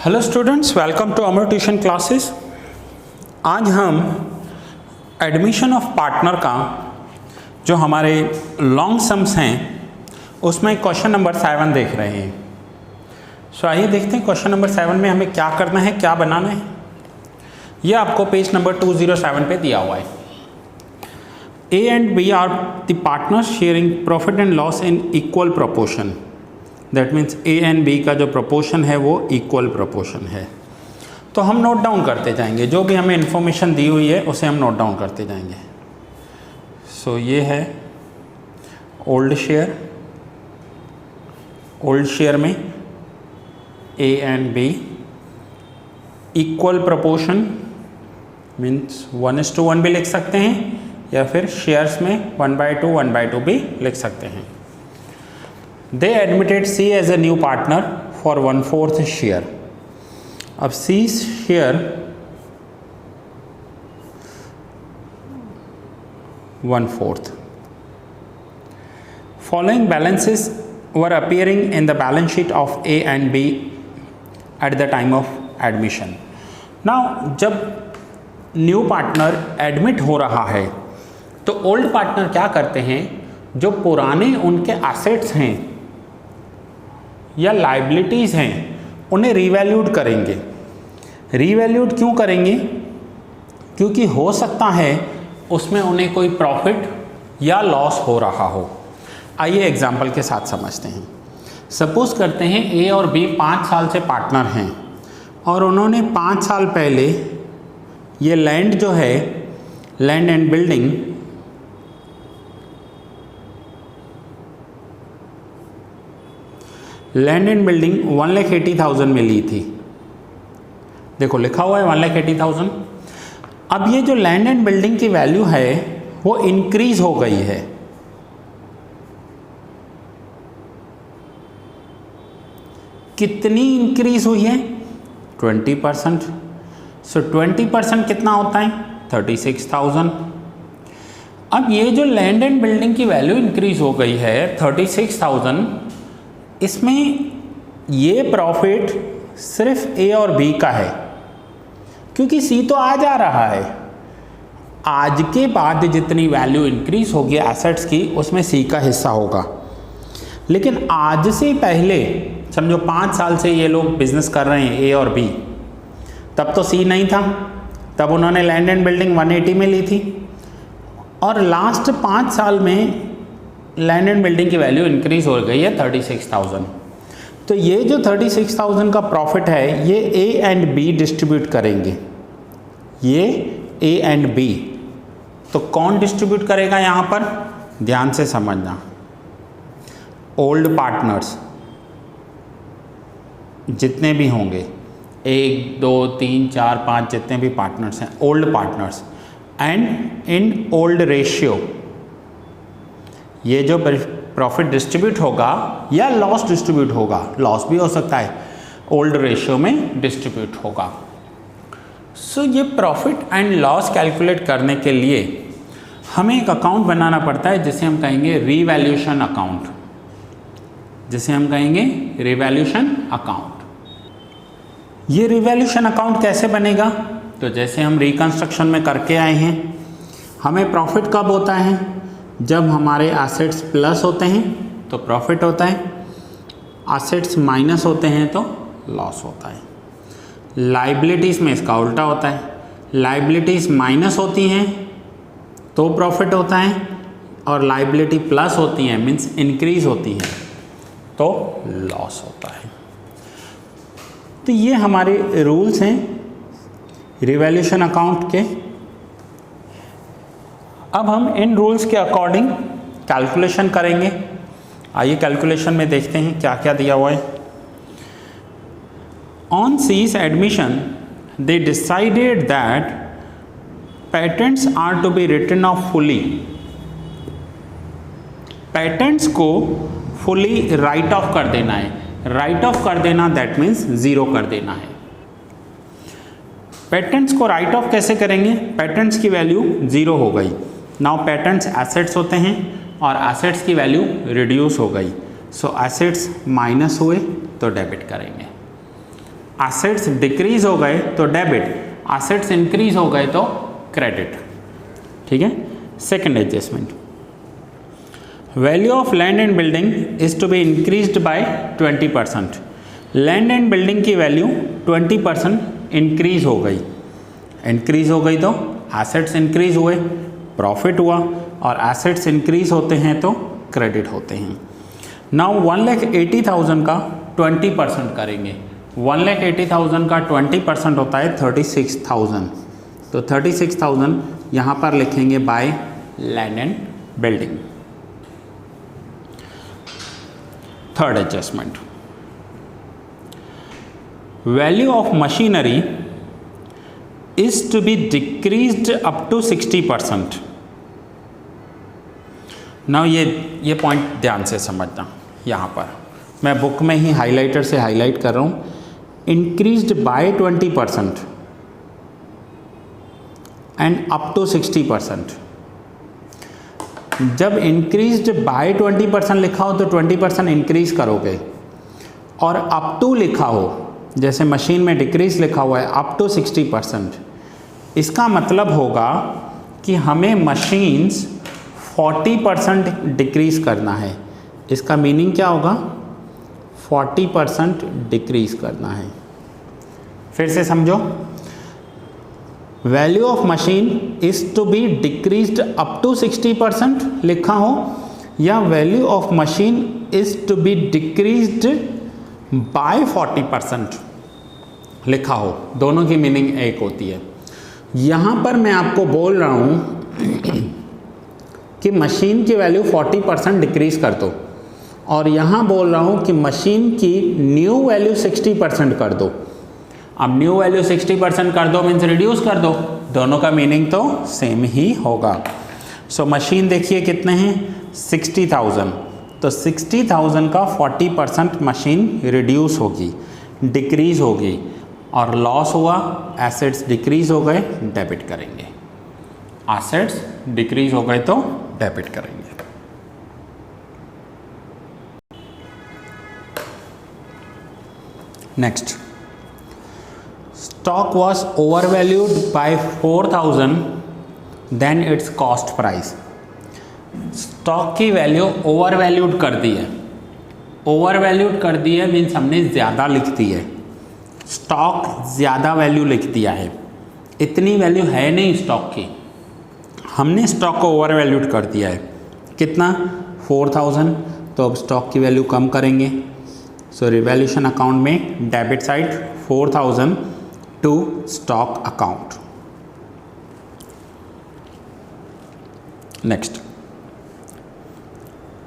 Hello students, welcome to Amar tuition classes. आज हम admission of partner का जो हमारे लॉन्ग सम्स हैं उसमें क्वेश्चन नंबर 7 देख रहे हैं। सो आइए देखते हैं क्वेश्चन नंबर 7 में हमें क्या करना है, क्या बनाना है। यह आपको पेज नंबर 207 पे दिया हुआ है। A and B are the partners sharing profit and loss in equal proportion. That means A and B का जो प्रोपोर्शन है वो इक्वल प्रोपोर्शन है। तो हम नोट डाउन करते जाएंगे, जो भी हमें इन्फॉर्मेशन दी हुई है उसे हम नोट डाउन करते जाएंगे। सो ये है ओल्ड शेयर। ओल्ड शेयर में A and B equal proportion means 1:1 भी लिख सकते हैं, या फिर शेयर्स में 1/2 भी लिख सकते हैं। They admitted C as a new partner for 1/4 share. अब C share 1/4. Following balances were appearing in the balance sheet of A and B at the time of admission. Now, जब न्यू पार्टनर एडमिट हो रहा है तो old partner क्या करते हैं, जो पुराने उनके एसेट्स हैं या लाइबिलिटीज़ हैं उन्हें रीवैल्यूड करेंगे। रीवैल्यूड क्यों करेंगे? क्योंकि हो सकता है उसमें उन्हें कोई प्रॉफिट या लॉस हो रहा हो। आइए एग्जांपल के साथ समझते हैं। सपोज करते हैं ए और बी 5 साल से पार्टनर हैं और उन्होंने 5 साल पहले ये लैंड जो है, land and building, land and building 1,80,000 में ली थी। देखो लिखा हुआ है 1,80,000। अब ये जो लैंड एंड बिल्डिंग की वैल्यू है वो इंक्रीज हो गई है। कितनी इंक्रीज हुई है? 20%। सो 20% कितना होता है? 36,000। अब ये जो लैंड एंड बिल्डिंग की वैल्यू इंक्रीज हो गई है 36,000, इसमें ये प्रॉफिट सिर्फ ए और बी का है, क्योंकि सी तो आज आ रहा है। आज के बाद जितनी वैल्यू इंक्रीज होगी एसेट्स की, उसमें सी का हिस्सा होगा। लेकिन आज से पहले समझो 5 साल से ये लोग बिजनेस कर रहे हैं, ए और बी, तब तो सी नहीं था। तब उन्होंने लैंड एंड बिल्डिंग 180 में ली थी और लास्ट 5 साल में लैंड एंड बिल्डिंग की वैल्यू इंक्रीज हो गई है 36,000। तो ये जो 36,000 का प्रॉफिट है ये ए एंड बी डिस्ट्रीब्यूट करेंगे। ये ए एंड बी, तो कौन डिस्ट्रीब्यूट करेगा यहाँ पर? ध्यान से समझना। ओल्ड पार्टनर्स जितने भी होंगे, 1 2 3 4 5 जितने भी पार्टनर्स हैं, old partners, and in old ratio ये जो प्रॉफिट डिस्ट्रीब्यूट होगा या लॉस डिस्ट्रीब्यूट होगा, लॉस भी हो सकता है, ओल्ड रेशियो में डिस्ट्रीब्यूट होगा। सो ये प्रॉफिट एंड लॉस कैलकुलेट करने के लिए हमें एक अकाउंट बनाना पड़ता है जिसे हम कहेंगे रीवैल्यूएशन अकाउंट। जिसे हम कहेंगे रीवैल्यूएशन अकाउंट। ये रीवैल्यूएशन अकाउंट कैसे बनेगा? तो जैसे हम रिकंस्ट्रक्शन में करके आए हैं, हमें प्रॉफिट कब होता है? जब हमारे एसेट्स प्लस होते हैं तो प्रॉफिट होता है, एसेट्स माइनस होते हैं तो लॉस होता है। लाइबिलिटीज़ में इसका उल्टा होता है। लाइबिलिटीज़ माइनस होती हैं तो प्रॉफिट होता है, और लाइबिलिटी प्लस होती हैं मीन्स इंक्रीज होती हैं तो लॉस होता है। तो ये हमारे रूल्स हैं रिवैल्यूएशन अकाउंट के। अब हम इन रूल्स के अकॉर्डिंग कैलकुलेशन करेंगे। आइए कैलकुलेशन में देखते हैं क्या क्या दिया हुआ है। On C's admission they decided that patents are to be written off fully. Patents को फुली राइट ऑफ कर देना है। राइट ऑफ कर देना दैट मीन्स 0 कर देना है। पेटेंट्स को राइट ऑफ कैसे करेंगे? पेटेंट्स की वैल्यू 0 हो गई। नाउ पेटेंट्स एसेट्स होते हैं और एसेट्स की वैल्यू रिड्यूस हो गई। सो एसेट्स माइनस हुए तो डेबिट करेंगे। एसेट्स डिक्रीज हो गए तो डेबिट, एसेट्स इंक्रीज हो गए तो क्रेडिट। ठीक है। Second adjustment, value of land and building is to be increased by 20%। Land and building की वैल्यू 20% इंक्रीज हो गई। इंक्रीज हो गई तो एसेट्स इंक्रीज हुए, प्रॉफिट हुआ, और एसेट्स इंक्रीज होते हैं तो क्रेडिट होते हैं। नाउ 1,80,000 का 20% करेंगे। 1,80,000 का 20% होता है 36,000। तो 36,000 यहाँ पर लिखेंगे by land and building. Third adjustment, value of machinery is to be decreased up to 60%। Now ये पॉइंट ध्यान से समझना, यहाँ पर मैं बुक में ही हाइलाइटर से हाईलाइट कर रहा हूँ। Increased by 20% and up to 60%। जब इंक्रीज्ड बाय 20% लिखा हो तो 20% इंक्रीज करोगे, और अप टू लिखा हो, जैसे मशीन में डिक्रीज लिखा हुआ है अप टू 60%, इसका मतलब होगा कि हमें मशीन्स 40% डिक्रीज करना है। इसका मीनिंग क्या होगा? 40% डिक्रीज करना है। फिर से समझो, value of machine is to be decreased up to 60% लिखा हो, या value of machine is to be decreased by 40% लिखा हो। दोनों की मीनिंग एक होती है। यहाँ पर मैं आपको बोल रहा हूँ कि मशीन की वैल्यू 40% डिक्रीज कर दो, और यहाँ बोल रहा हूँ कि मशीन की न्यू वैल्यू 60% कर दो। अब न्यू वैल्यू 60% कर दो मीन्स रिड्यूस कर दो, दोनों का मीनिंग तो सेम ही होगा। सो मशीन देखिए कितने हैं? 60,000। तो 60,000 का 40% मशीन रिड्यूस होगी, डिक्रीज होगी, और लॉस हुआ, एसेट्स डिक्रीज हो गए, डेबिट करेंगे। एसेट्स डिक्रीज हो गए तो डेबिट करेंगे। Next, stock was overvalued by 4,000 than its cost price. Stock की वैल्यू ओवरवैल्यूड कर दी है। ओवरवैल्यूड कर दी है मीन्स हमने ज़्यादा लिख दी है, स्टॉक ज़्यादा वैल्यू लिख दिया है। इतनी वैल्यू है नहीं स्टॉक की, हमने स्टॉक को ओवरवैल्यूड कर दिया है। कितना? 4,000। तो अब स्टॉक की वैल्यू कम करेंगे। सो रिवैल्यूएशन अकाउंट में debit side 4,000 to stock account. Next,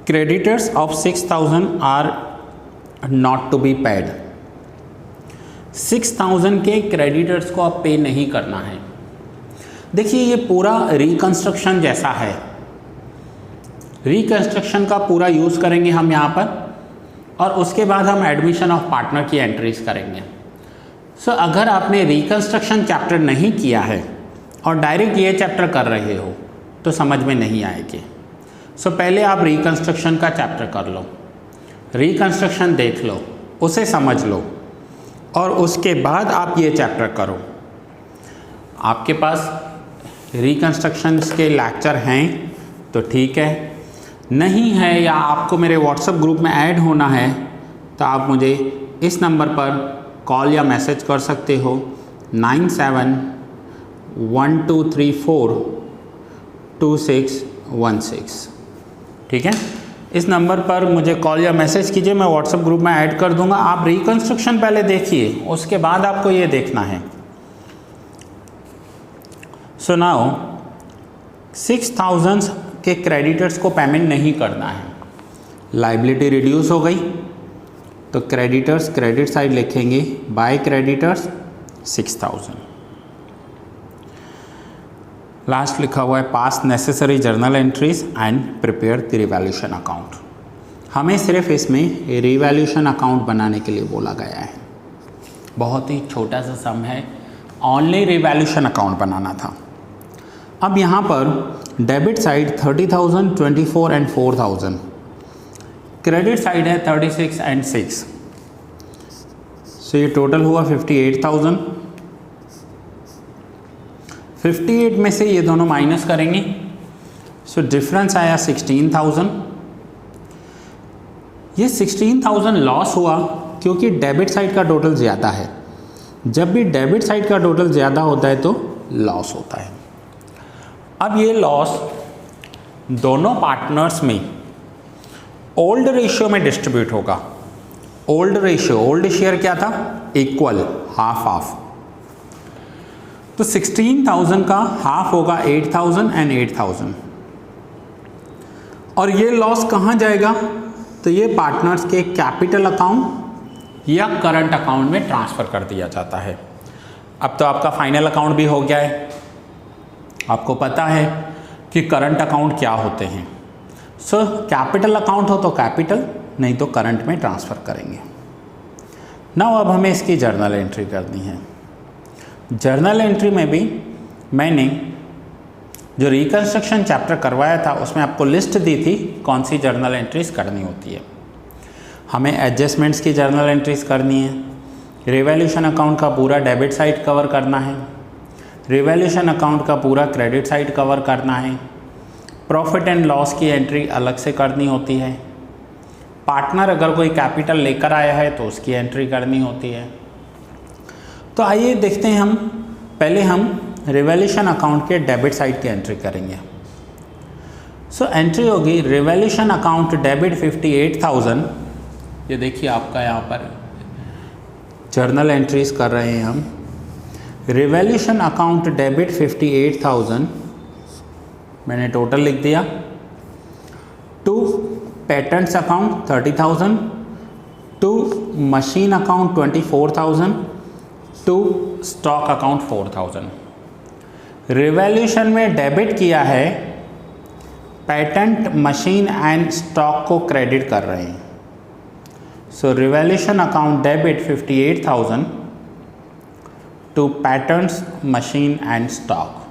creditors of 6,000 are not to be paid. 6,000 के क्रेडिटर्स को अब पे नहीं करना है। देखिए ये पूरा रिकंस्ट्रक्शन जैसा है, रिकंस्ट्रक्शन का पूरा यूज़ करेंगे हम यहाँ पर, और उसके बाद हम एडमिशन ऑफ पार्टनर की एंट्रीज करेंगे। सो अगर आपने रिकंस्ट्रक्शन चैप्टर नहीं किया है और डायरेक्ट ये चैप्टर कर रहे हो तो समझ में नहीं आएगी। सो पहले आप रिकंस्ट्रक्शन का चैप्टर कर लो, रिकंस्ट्रक्शन देख लो, उसे समझ लो, और उसके बाद आप ये चैप्टर करो। आपके पास रिकंस्ट्रक्शन के लेक्चर हैं तो ठीक है, नहीं है या आपको मेरे व्हाट्सएप ग्रुप में ऐड होना है तो आप मुझे इस नंबर पर कॉल या मैसेज कर सकते हो 9712342616। ठीक है, इस नंबर पर मुझे कॉल या मैसेज कीजिए, मैं व्हाट्सएप ग्रुप में ऐड कर दूंगा। आप रिकंस्ट्रक्शन पहले देखिए, उसके बाद आपको ये देखना है। सो नाउ 6,000 के क्रेडिटर्स को पेमेंट नहीं करना है, लाइबिलिटी रिड्यूस हो गई, तो क्रेडिटर्स क्रेडिट साइड लिखेंगे बाय क्रेडिटर्स 6,000। लास्ट लिखा हुआ है पास necessary journal entries and prepare the revaluation account. हमें सिर्फ इसमें रिवैल्यूएशन अकाउंट बनाने के लिए बोला गया है। बहुत ही छोटा सा सम है, ओनली रिवैल्यूएशन अकाउंट बनाना था। अब यहाँ पर debit side 30,000, 24 and 4,000, credit side है 36 एंड 6। सो ये टोटल हुआ 58,000। 58 में से ये दोनों माइनस करेंगे, सो डिफरेंस आया 16,000। ये 16,000 लॉस हुआ क्योंकि डेबिट साइड का टोटल ज़्यादा है। जब भी डेबिट साइड का टोटल ज़्यादा होता है तो लॉस होता है। अब ये लॉस दोनों पार्टनर्स में ओल्ड रेशियो में डिस्ट्रीब्यूट होगा। ओल्ड रेशियो, ओल्ड शेयर क्या था? Equal, half half. तो 16,000 का हाफ होगा 8,000 एंड 8,000। और ये लॉस कहाँ जाएगा? तो ये पार्टनर्स के कैपिटल अकाउंट या करंट अकाउंट में ट्रांसफ़र कर दिया जाता है। अब तो आपका फाइनल अकाउंट भी हो गया है, आपको पता है कि करंट अकाउंट क्या होते हैं। सो कैपिटल अकाउंट हो तो कैपिटल, नहीं तो करंट में ट्रांसफ़र करेंगे। नाउ अब हमें इसकी जर्नल एंट्री करनी है। जर्नल एंट्री में भी मैंने जो रिकन्स्ट्रक्शन चैप्टर करवाया था उसमें आपको लिस्ट दी थी कौन सी जर्नल एंट्रीज करनी होती है। हमें एडजस्टमेंट्स की जर्नल एंट्रीज करनी है, रिवैल्यूएशन अकाउंट का पूरा डेबिट साइड कवर करना है, रिवैल्यूएशन अकाउंट का पूरा क्रेडिट साइड कवर करना है, प्रॉफिट एंड लॉस की एंट्री अलग से करनी होती है, पार्टनर अगर कोई कैपिटल लेकर आया है तो उसकी एंट्री करनी होती है। तो आइए देखते हैं, पहले हम रिवैल्यूएशन अकाउंट के डेबिट साइड की एंट्री करेंगे। सो एंट्री होगी रिवैल्यूएशन अकाउंट डेबिट 58,000। ये देखिए आपका यहाँ पर जर्नल एंट्रीज कर रहे हैं हम। रिवैल्यूएशन अकाउंट डेबिट 58,000 मैंने टोटल लिख दिया। To patents account 30,000, to machine account 24,000, to stock account 4,000। Revaluation में डेबिट किया है, पेटेंट, मशीन एंड स्टॉक को क्रेडिट कर रहे हैं। So revaluation account debit 58,000 to patents, machine and stock.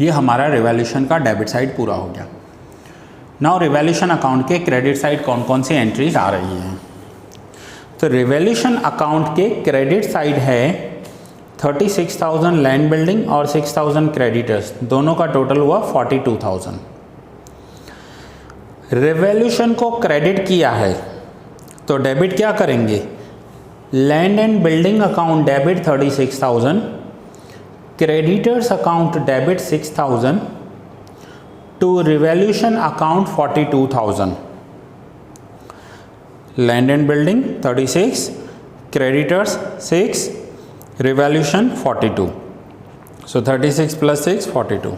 ये हमारा रिवैल्यूएशन का डेबिट साइड पूरा हो गया। नाउ रिवैल्यूएशन अकाउंट के क्रेडिट साइड कौन कौन सी एंट्रीज आ रही हैं? तो रिवैल्यूएशन अकाउंट के क्रेडिट साइड है 36,000 लैंड बिल्डिंग और 6,000 क्रेडिटर्स, दोनों का टोटल हुआ 42,000। रिवैल्यूएशन को क्रेडिट किया है तो डेबिट क्या करेंगे? Land and building account debit 36,000, creditors account debit 6,000 to revaluation account 42,000। Land and building 36, creditors 6, revaluation 42। So 36 plus 6 42।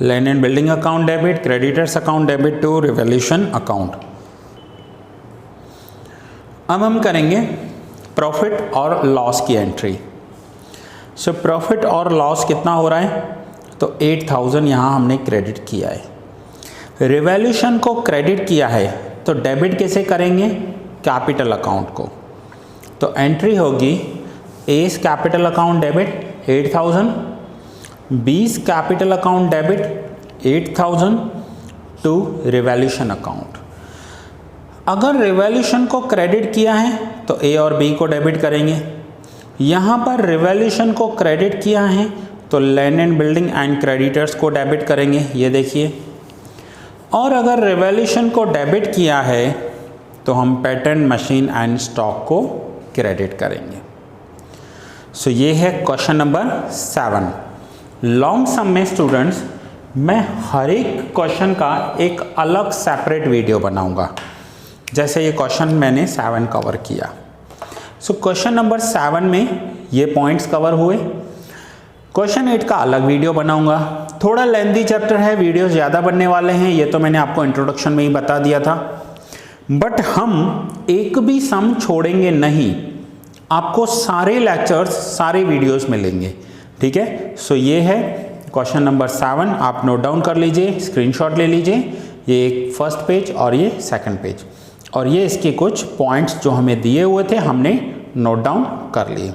Land and building account debit, creditors account debit to revaluation account. अब हम करेंगे profit और loss की entry. So profit और loss कितना हो रहा है? तो 8,000 यहाँ हमने क्रेडिट किया है। रिवैल्यूएशन को क्रेडिट किया है तो डेबिट कैसे करेंगे? कैपिटल अकाउंट को। तो एंट्री होगी S capital account debit 8,000, B's capital account debit 8,000 to revaluation account. अगर रिवैल्यूएशन को क्रेडिट किया है तो ए और बी को डेबिट करेंगे। यहाँ पर रिवैल्यूएशन को क्रेडिट किया है तो land and building and creditors को डेबिट करेंगे, ये देखिए। और अगर रिवैल्यूएशन को डेबिट किया है तो हम पेटेंट, मशीन एंड स्टॉक को क्रेडिट करेंगे। सो ये है क्वेश्चन नंबर 7। लॉन्ग सम में स्टूडेंट्स मैं हर एक क्वेश्चन का एक अलग सेपरेट वीडियो बनाऊंगा, जैसे ये क्वेश्चन मैंने 7 कवर किया। सो क्वेश्चन नंबर 7 में ये पॉइंट्स कवर हुए। क्वेश्चन 8 का अलग वीडियो बनाऊंगा। थोड़ा लेंथी चैप्टर है, वीडियो ज़्यादा बनने वाले हैं, ये तो मैंने आपको इंट्रोडक्शन में ही बता दिया था। बट हम एक भी सम छोड़ेंगे नहीं, आपको सारे लेक्चर्स, सारे वीडियोस मिलेंगे, ठीक है। सो ये है क्वेश्चन नंबर 7, आप नोट डाउन कर लीजिए, स्क्रीनशॉट ले लीजिए। ये एक फर्स्ट पेज और ये सेकंड पेज, और ये इसके कुछ पॉइंट्स जो हमें दिए हुए थे हमने नोट डाउन कर लिए।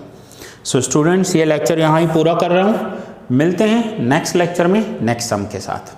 सो स्टूडेंट्स ये लेक्चर यहाँ ही पूरा कर रहा हूँ। मिलते हैं नेक्स्ट लेक्चर में नेक्स्ट सम के साथ।